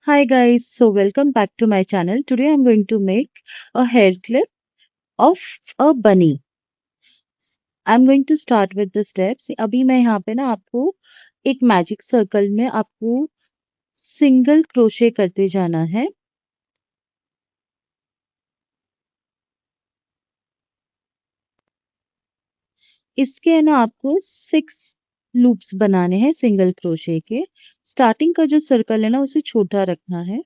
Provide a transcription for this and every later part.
Hi guys, so welcome back to my channel. Today I'm going to make a hair clip of a bunny. I'm going to start with the steps. अभी मैं यहाँ पे ना आपको एक magic circle में आपको single crochet करते जाना है। इसके है ना आपको 6 लूप्स बनाने हैं सिंगल क्रोशे के। स्टार्टिंग का जो सर्कल है ना उसे छोटा रखना है,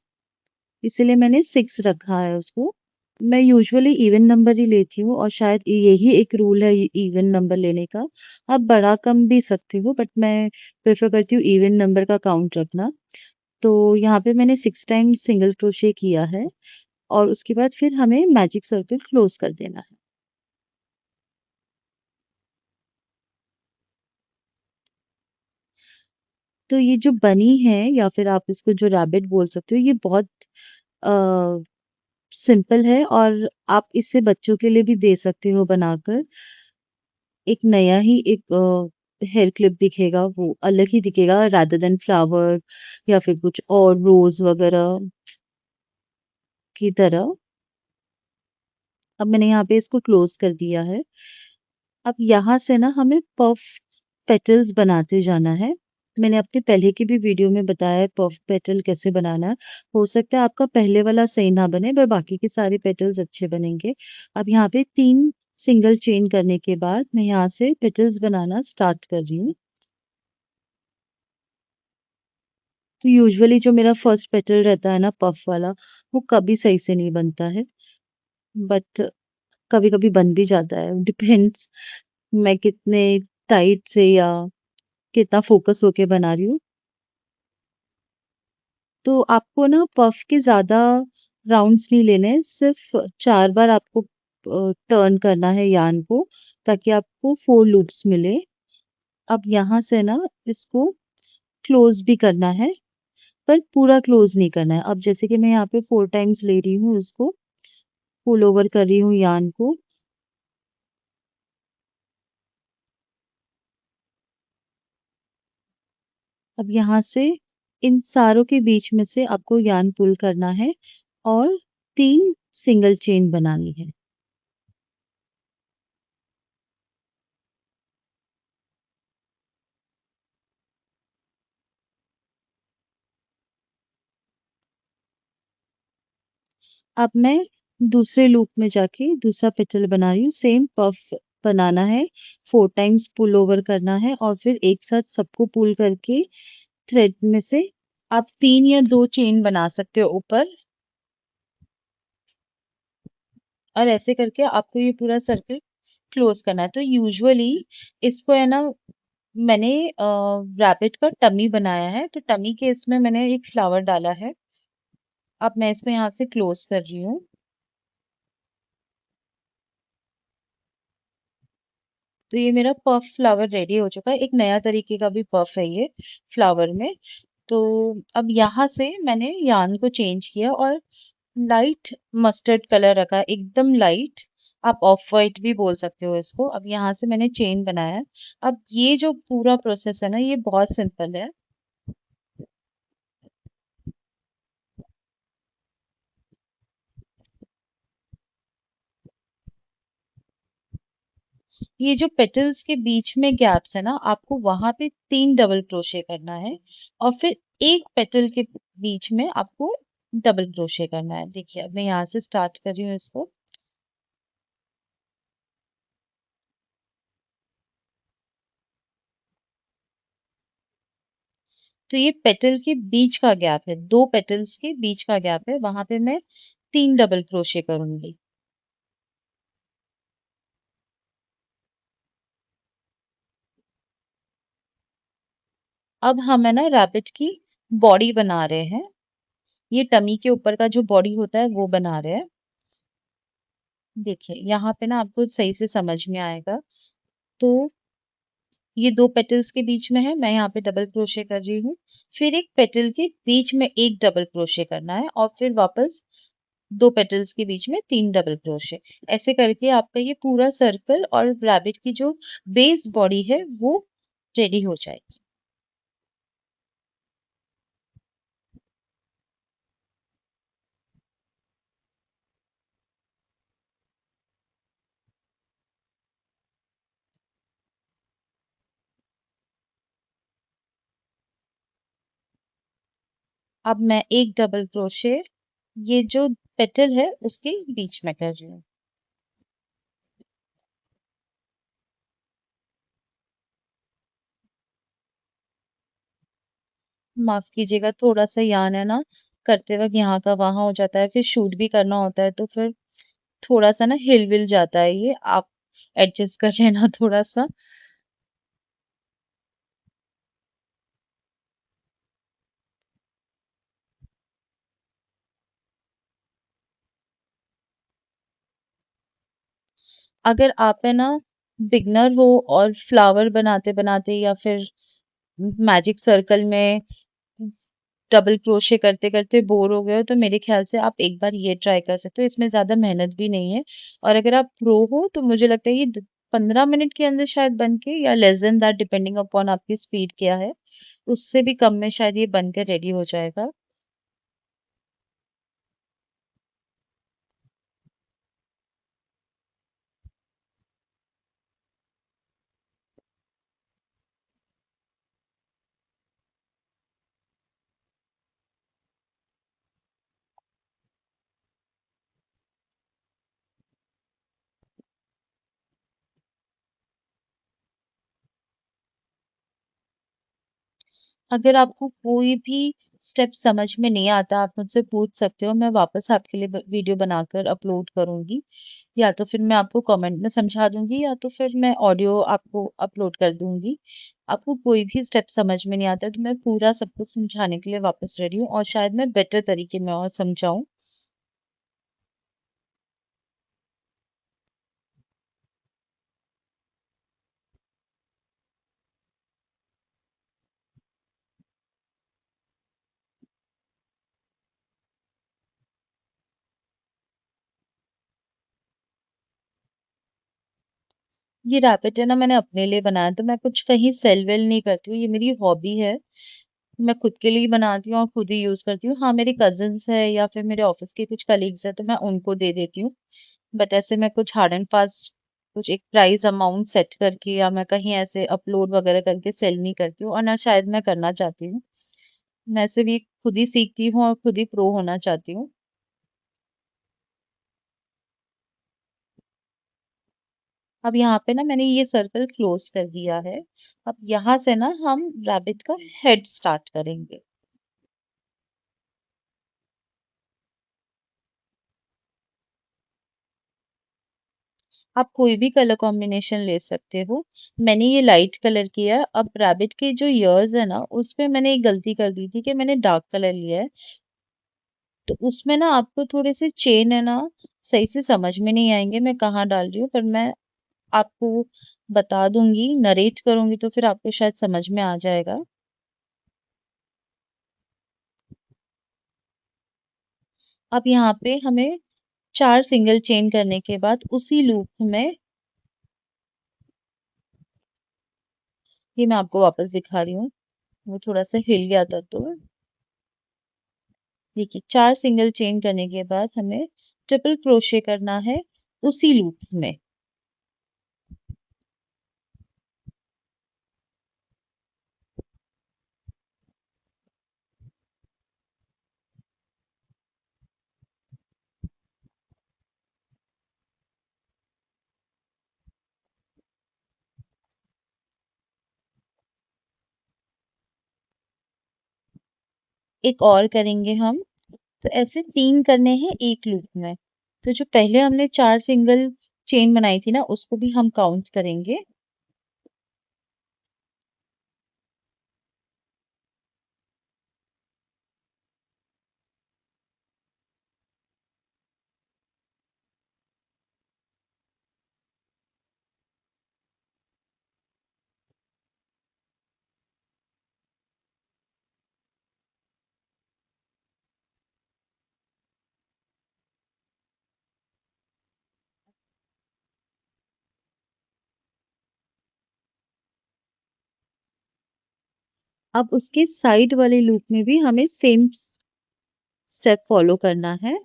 इसीलिए मैंने 6 रखा है उसको। मैं यूजुअली इवन नंबर ही लेती हूँ और शायद यही एक रूल है इवन नंबर लेने का। आप बढ़ा कम भी सकते हो बट मैं प्रेफर करती हूँ इवन नंबर का काउंट रखना। तो यहाँ पे मैंने 6 टाइम्स सिंगल क्रोशे किया है और उसके बाद फिर हमें मैजिक सर्कल क्लोज कर देना है। तो ये जो बनी है या फिर आप इसको जो रैबिट बोल सकते हो, ये बहुत सिंपल है और आप इसे बच्चों के लिए भी दे सकते हो बनाकर। एक नया ही एक हेयर क्लिप दिखेगा, वो अलग ही दिखेगा रादर देन फ्लावर या फिर कुछ और रोज वगैरह की तरह। अब मैंने यहाँ पे इसको क्लोज कर दिया है। अब यहाँ से ना हमें पफ पेटल्स बनाते जाना है। मैंने अपने पहले की भी वीडियो में बताया है पफ पेटल कैसे बनाना है। हो सकता है आपका पहले वाला सही ना बने पर बाकी के सारे पेटल्स अच्छे बनेंगे। अब यहाँ पे 3 सिंगल चेन करने के बाद मैं यहाँ से पेटल्स बनाना स्टार्ट कर रही हूँ। तो यूजुअली जो मेरा फर्स्ट पेटल रहता है ना पफ वाला, वो कभी सही से नहीं बनता है, बट कभी कभी बन भी जाता है, डिपेंड्स मैं कितने टाइट से या कितना फोकस होके बना रही हूँ। तो आपको ना पफ के ज्यादा राउंड्स नहीं लेने हैं, सिर्फ 4 बार आपको टर्न करना है यान को, ताकि आपको 4 लूप्स मिले। अब यहाँ से ना इसको क्लोज भी करना है, पर पूरा क्लोज नहीं करना है। अब जैसे कि मैं यहाँ पे 4 टाइम्स ले रही हूँ, इसको पुल ओवर कर रही हूँ यान को। अब यहाँ से इन सारों के बीच में से आपको यान पुल करना है और 3 सिंगल चेन बनानी है। अब मैं दूसरे लूप में जाके दूसरा पेटल बना रही हूँ। सेम पफ बनाना है, 4 टाइम्स पुल ओवर करना है और फिर एक साथ सबको पुल करके थ्रेड में से आप 3 या 2 चेन बना सकते हो ऊपर, और ऐसे करके आपको ये पूरा सर्कल क्लोज करना है। तो यूजुअली इसको है ना, मैंने रैबिट का टमी बनाया है, तो टमी के इसमें मैंने एक फ्लावर डाला है। अब मैं इसको यहाँ से क्लोज कर रही हूँ। तो ये मेरा पफ फ्लावर रेडी हो चुका है। एक नया तरीके का भी पफ है ये फ्लावर में। तो अब यहाँ से मैंने यान को चेंज किया और लाइट मस्टर्ड कलर रखा, एकदम लाइट। आप ऑफ वाइट भी बोल सकते हो इसको। अब यहाँ से मैंने चेन बनाया है। अब ये जो पूरा प्रोसेस है ना, ये बहुत सिंपल है। ये जो पेटल्स के बीच में गैप्स है ना, आपको वहां पे 3 डबल क्रोशे करना है और फिर एक पेटल के बीच में आपको डबल क्रोशे करना है। देखिए अब मैं यहाँ से स्टार्ट कर रही हूँ इसको। तो ये पेटल के बीच का गैप है, 2 पेटल्स के बीच का गैप है, वहां पे मैं 3 डबल क्रोशे करूंगी। अब हम है ना रैबिट की बॉडी बना रहे हैं। ये टमी के ऊपर का जो बॉडी होता है वो बना रहे हैं। देखिए यहाँ पे ना आपको सही से समझ में आएगा। तो ये 2 पेटल्स के बीच में है, मैं यहाँ पे डबल क्रोशे कर रही हूँ। फिर एक पेटल के बीच में एक डबल क्रोशे करना है और फिर वापस 2 पेटल्स के बीच में 3 डबल क्रोशे। ऐसे करके आपका ये पूरा सर्कल और रैबिट की जो बेस बॉडी है वो रेडी हो जाएगी। अब मैं एक डबल क्रोशे ये जो पेटल है उसके बीच में कर रही हूँ। माफ कीजिएगा, थोड़ा सा यान है ना, करते वक्त यहाँ का वहां हो जाता है, फिर शूट भी करना होता है तो फिर थोड़ा सा ना हिल विल जाता है, ये आप एडजस्ट कर लेना थोड़ा सा। अगर आप है ना बिगनर हो और फ्लावर बनाते बनाते या फिर मैजिक सर्कल में डबल क्रोशे करते करते बोर हो गए हो, तो मेरे ख्याल से आप एक बार ये ट्राई कर सकते हो, इसमें ज्यादा मेहनत भी नहीं है। और अगर आप प्रो हो तो मुझे लगता है ये 15 मिनट के अंदर शायद बन के, या less than that depending upon आपकी स्पीड क्या है, उससे भी कम में शायद ये बनकर रेडी हो जाएगा। अगर आपको कोई भी स्टेप समझ में नहीं आता, आप मुझसे पूछ सकते हो, मैं वापस आपके लिए वीडियो बनाकर अपलोड करूंगी, या तो फिर मैं आपको कमेंट में समझा दूंगी, या तो फिर मैं ऑडियो आपको अपलोड कर दूंगी। आपको कोई भी स्टेप समझ में नहीं आता तो मैं पूरा सब कुछ समझाने के लिए वापस रेडी हूँ, और शायद मैं बेटर तरीके में और समझाऊं। ये रैपिड है ना, मैंने अपने लिए बनाया, तो मैं कुछ कहीं सेल वेल नहीं करती हूँ, ये मेरी हॉबी है। मैं खुद के लिए ही बनाती हूँ और खुद ही यूज करती हूँ। हाँ, मेरे कजिन्स है या फिर मेरे ऑफिस के कुछ कलीग्स है तो मैं उनको दे देती हूँ। बट ऐसे मैं कुछ हार्ड एंड फास्ट कुछ एक प्राइस अमाउंट सेट करके, या मैं कहीं ऐसे अपलोड वगैरह करके सेल नहीं करती हूँ, और ना शायद मैं करना चाहती हूँ। मैं सिर्फ ये खुद ही सीखती हूँ और खुद ही प्रो होना चाहती हूँ। अब यहाँ पे ना मैंने ये सर्कल क्लोज कर दिया है। अब यहाँ से ना हम रैबिट का हेड स्टार्ट करेंगे। आप कोई भी कलर कॉम्बिनेशन ले सकते हो। मैंने ये लाइट कलर किया है। अब रैबिट के जो ईयर्स है ना, उसपे मैंने एक गलती कर दी थी कि मैंने डार्क कलर लिया है। तो उसमें ना आपको थोड़े से चेन है ना, सही से समझ में नहीं आएंगे मैं कहाँ डाल रही हूँ, पर मैं आपको बता दूंगी, नरेट करूंगी तो फिर आपको शायद समझ में आ जाएगा। अब यहाँ पे हमें 4 सिंगल चेन करने के बाद उसी लूप में, ये मैं आपको वापस दिखा रही हूँ, वो थोड़ा सा हिल गया था तो देखिए, 4 सिंगल चेन करने के बाद हमें ट्रिपल क्रोशे करना है उसी लूप में। एक और करेंगे हम, तो ऐसे 3 करने हैं एक लूप में। तो जो पहले हमने 4 सिंगल चेन बनाई थी ना, उसको भी हम काउंट करेंगे। अब उसके साइड वाले लूप में भी हमें सेम स्टेप फॉलो करना है।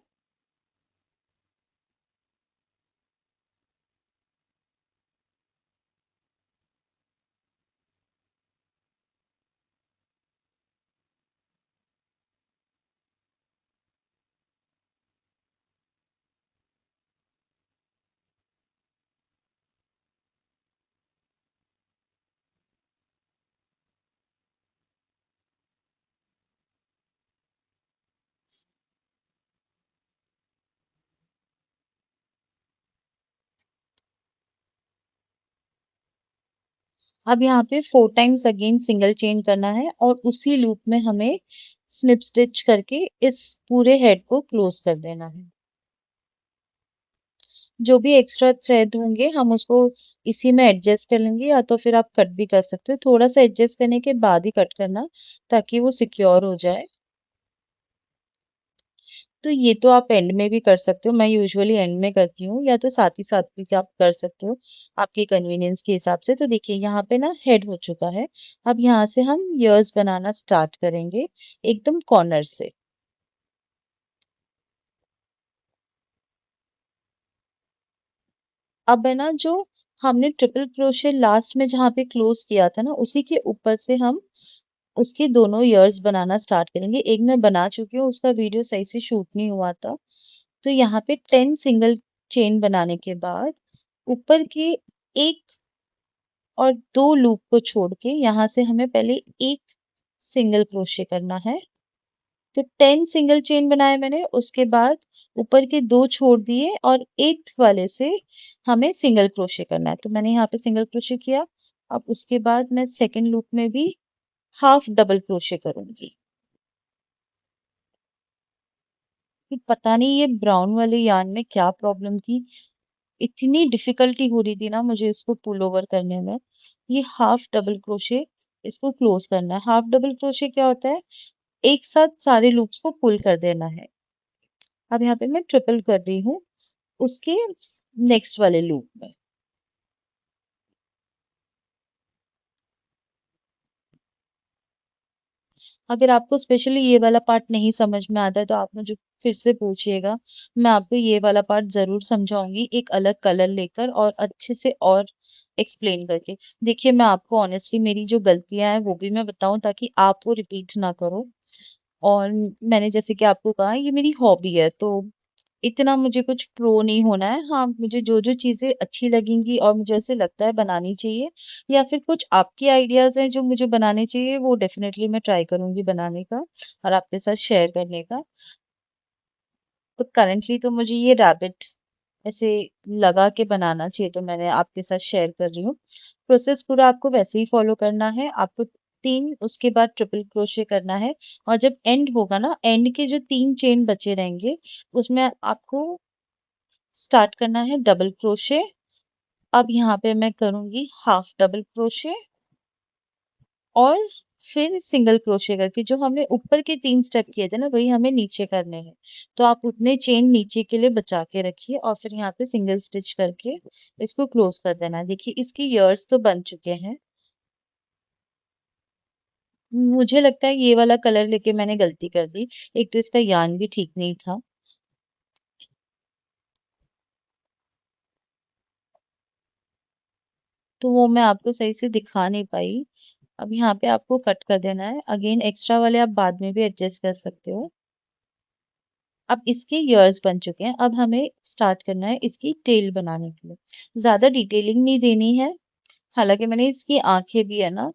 अब यहाँ पे 4 टाइम्स अगेन सिंगल चेन करना है और उसी लूप में हमें स्निप स्टिच करके इस पूरे हेड को क्लोज कर देना है। जो भी एक्स्ट्रा थ्रेड होंगे हम उसको इसी में एडजस्ट कर लेंगे, या तो फिर आप कट भी कर सकते हो। थोड़ा सा एडजस्ट करने के बाद ही कट करना, ताकि वो सिक्योर हो जाए। तो ये तो आप एंड में भी कर सकते हो, मैं यूजुअली एंड में करती हूँ, या तो साथ ही साथ भी आप कर सकते हो आपके कन्वीनियंस के हिसाब से। तो देखिए यहाँ पे ना हेड हो चुका है। अब यहाँ से हम ईयर्स बनाना स्टार्ट करेंगे एकदम कॉर्नर से। अब है ना, जो हमने ट्रिपल क्रोशे लास्ट में जहाँ पे क्लोज किया था ना, उसी के ऊपर से हम उसके दोनों ईयर्स बनाना स्टार्ट करेंगे। एक मैं बना चुकी हूँ, उसका वीडियो सही से शूट नहीं हुआ था। तो यहाँ पे 10 सिंगल चेन बनाने के बाद ऊपर के एक और दो लूप को छोड़ के यहाँ से हमें पहले एक सिंगल क्रोशे करना है। तो 10 सिंगल चेन बनाए मैंने, उसके बाद ऊपर के दो छोड़ दिए और 8th वाले से हमें सिंगल क्रोशे करना है। तो मैंने यहाँ पे सिंगल क्रोशे किया। अब उसके बाद मैं सेकेंड लूप में भी हाफ डबल क्रोशे करूंगी। फिर पता नहीं ये ब्राउन वाले यार्न में क्या प्रॉब्लम थी, इतनी डिफिकल्टी हो रही थी ना मुझे इसको पुल ओवर करने में। ये हाफ डबल क्रोशे, इसको क्लोज करना है। हाफ डबल क्रोशे क्या होता है, एक साथ सारे लूप्स को पुल कर देना है। अब यहाँ पे मैं ट्रिपल कर रही हूँ उसके नेक्स्ट वाले लूप में। अगर आपको स्पेशली ये वाला पार्ट नहीं समझ में आता है तो आप मुझे फिर से पूछिएगा, मैं आपको ये वाला पार्ट जरूर समझाऊंगी एक अलग कलर लेकर और अच्छे से और एक्सप्लेन करके। देखिए मैं आपको ऑनेस्टली मेरी जो गलतियां हैं वो भी मैं बताऊं, ताकि आप वो रिपीट ना करो। और मैंने जैसे कि आपको कहा ये मेरी हॉबी है, तो इतना मुझे कुछ प्रो नहीं होना है। हाँ, मुझे जो जो चीजें अच्छी लगेंगी और मुझे ऐसे लगता है बनानी चाहिए, या फिर कुछ आपके आइडियाज हैं जो मुझे बनाने चाहिए, वो डेफिनेटली मैं ट्राई करूंगी बनाने का और आपके साथ शेयर करने का। तो करंटली तो मुझे ये रैबिट ऐसे लगा के बनाना चाहिए, तो मैंने आपके साथ शेयर कर रही हूँ। प्रोसेस पूरा आपको वैसे ही फॉलो करना है। आपको तीन, उसके बाद ट्रिपल क्रोशे करना है। और जब एंड होगा ना, एंड के जो तीन चेन बचे रहेंगे उसमें आपको स्टार्ट करना है डबल क्रोशे। अब यहाँ पे मैं करूंगी हाफ डबल क्रोशे और फिर सिंगल क्रोशे करके, जो हमने ऊपर के तीन स्टेप किए थे ना वही हमें नीचे करने हैं। तो आप उतने चेन नीचे के लिए बचा के रखिए और फिर यहाँ पे सिंगल स्टिच करके इसको क्लोज कर देना है। देखिए इसकी ईयर्स तो बन चुके हैं। मुझे लगता है ये वाला कलर लेके मैंने गलती कर दी, एक तो इसका यार्न भी ठीक नहीं था। तो वो मैं आपको सही से दिखा नहीं पाई। अब यहाँ पे आपको कट कर देना है। अगेन एक्स्ट्रा वाले आप बाद में भी एडजस्ट कर सकते हो। अब इसके ईयर्स बन चुके हैं, अब हमें स्टार्ट करना है इसकी टेल बनाने के लिए। ज्यादा डिटेलिंग नहीं देनी है। हालांकि मैंने इसकी आंखें भी है ना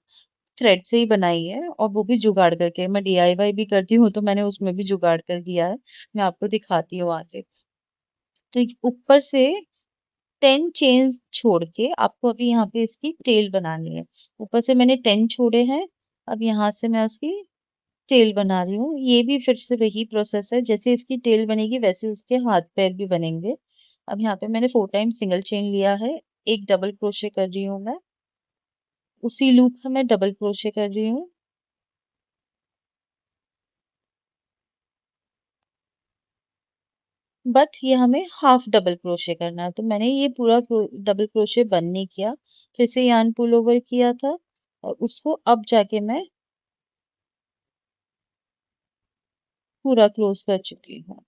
थ्रेड से ही बनाई है, और वो भी जुगाड़ करके। मैं डीआईवाई भी करती हूँ तो मैंने उसमें भी जुगाड़ कर दिया है। मैं आपको दिखाती हूँ आगे। तो ऊपर से 10 चेन्स छोड़ के आपको अभी यहाँ पे इसकी टेल बनानी है। ऊपर से मैंने 10 छोड़े हैं। अब यहाँ से मैं उसकी टेल बना रही हूँ। ये भी फिर से वही प्रोसेस है, जैसे इसकी टेल बनेगी वैसे उसके हाथ पैर भी बनेंगे। अब यहाँ पे मैंने 4 टाइम सिंगल चेन लिया है, एक डबल क्रोशे कर रही हूँ मैं, उसी लूप में मैं डबल क्रोशे कर रही हूँ। बट ये हमें हाफ डबल क्रोशे करना है, तो मैंने ये पूरा डबल क्रोशे बंद नहीं किया, फिर से यार्न पुल ओवर किया था और उसको अब जाके मैं पूरा क्लोज कर चुकी हूँ।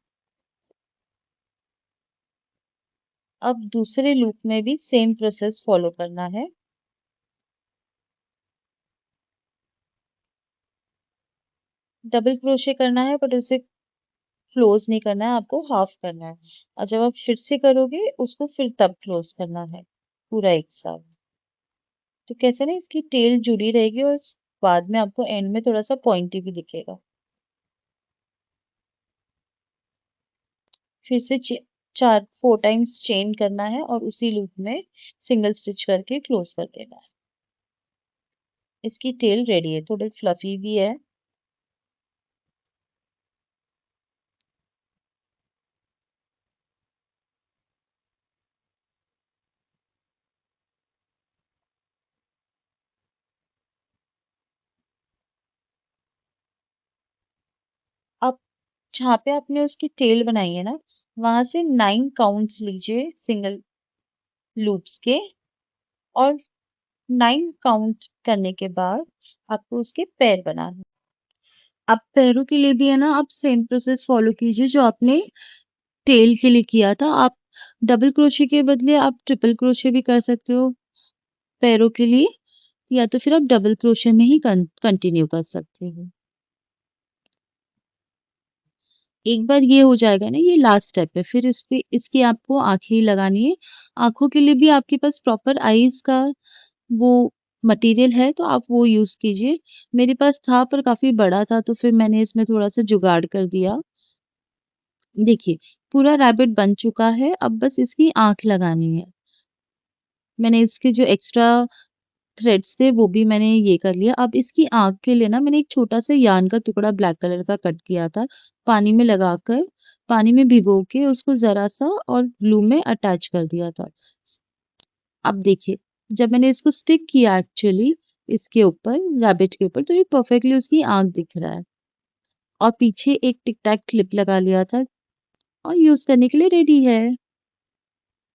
अब दूसरे लूप में भी सेम प्रोसेस फॉलो करना है। डबल क्रोशे करना है बट उसे क्लोज नहीं करना है, आपको हाफ करना है। और जब आप फिर से करोगे उसको फिर तब क्लोज करना है पूरा एक साथ। तो कैसे ना इसकी टेल जुड़ी रहेगी और बाद में आपको एंड में थोड़ा सा पॉइंटी भी दिखेगा। फिर से चार 4 टाइम्स चेन करना है और उसी लूप में सिंगल स्टिच करके क्लोज कर देना है। इसकी टेल रेडी है, थोड़ी फ्लफी भी है। अब जहाँ पे आपने उसकी टेल बनाई है ना, वहां से 9 काउंट्स लीजिए सिंगल लूप्स के, और 9 काउंट करने के बाद आपको उसके पैर बनाने हैं। अब पैरों के लिए भी है ना, आप सेम प्रोसेस फॉलो कीजिए जो आपने टेल के लिए किया था। आप डबल क्रोशे के बदले आप ट्रिपल क्रोशे भी कर सकते हो पैरों के लिए, या तो फिर आप डबल क्रोशे में ही कंटिन्यू कर सकते हो। एक बार ये हो जाएगा ना, ये लास्ट स्टेप है, फिर इस पे इसकी आपको आंखें लगानी है। आंखों के लिए भी आपके पास प्रॉपर आईज का वो मटेरियल है तो आप वो यूज कीजिए। मेरे पास था पर काफी बड़ा था, तो फिर मैंने इसमें थोड़ा सा जुगाड़ कर दिया। देखिए, पूरा रैबिट बन चुका है, अब बस इसकी आंख लगानी है। मैंने इसके जो एक्स्ट्रा थ्रेड्स थे वो भी मैंने ये कर लिया। अब इसकी आँख के लिए ना मैंने एक छोटा-सा यार्न का टुकड़ा ब्लैक कलर का कट किया था, पानी में लगाकर, पानी में भिगो के उसको ज़रा-सा और ग्लू में अटैच कर दिया था। अब देखिए, जब मैंने इसको स्टिक किया एक्चुअली इसके ऊपर, रैबिट के ऊपर, तो ये परफेक्टली उसकी आँख दिख रहा है। और पीछे एक टिक टैक क्लिप लगा लिया था और यूज़ करने के लिए रेडी है।